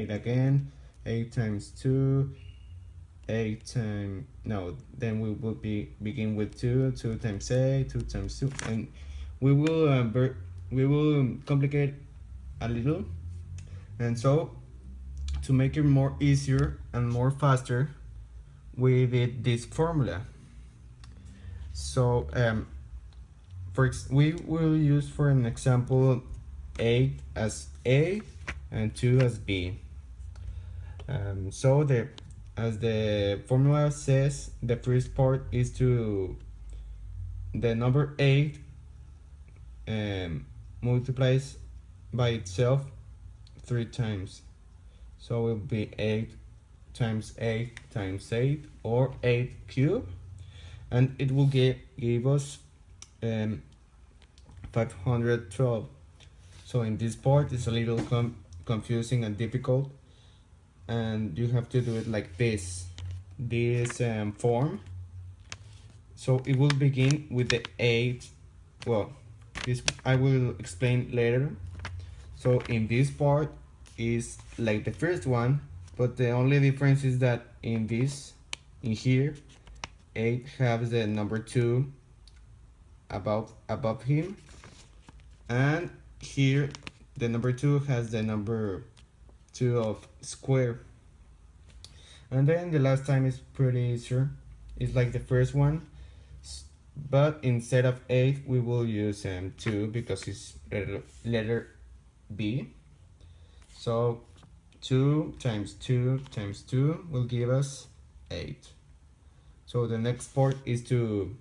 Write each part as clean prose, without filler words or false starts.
8 again, 8 times 2, 8 times, no, then we will begin with 2, 2 times 8, 2 times 2, and we will complicate a little. And so to make it more easier and more faster, we did this formula. So we will use for an example 8 as A and 2 as B. So as the formula says, the first part is to the number 8 multiplies by itself 3 times. So it will be 8 times 8 times 8, or 8 cubed, and it will give us 512. So in this part it's a little confusing and difficult, and you have to do it like this form. So it will begin with the 8. Well, this I will explain later. So in this part is like the first one, but the only difference is that in here 8 has the number 2 above him, and here the number 2 has the number 2 of square. And then the last time is pretty easier. It's like the first one, but instead of 8 we will use 2 because it's letter B. So 2 times 2 times 2 will give us 8. So the next part is to,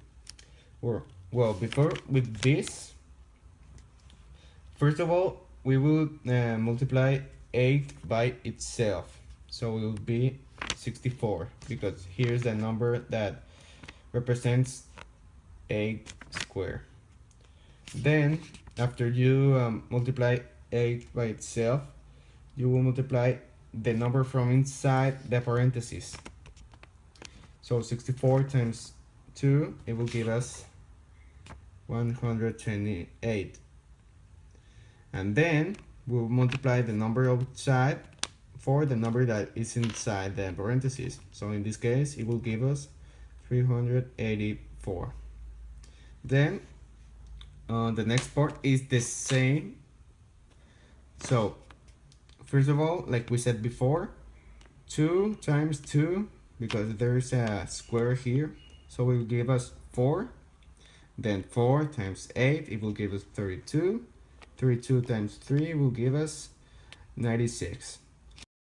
well, before with this, first of all we will multiply 8 by itself. So it will be 64, because here's the number that represents 8 squared. Then after you multiply 8 by itself, you will multiply the number from inside the parentheses. So 64 times 2, it will give us 128. And then we'll multiply the number outside for the number that is inside the parentheses. So in this case, it will give us 384. Then the next part is the same. So first of all, like we said before, 2 times 2, because there's a square here, so it will give us 4. Then 4 times 8, it will give us 32. 32 times 3 will give us 96.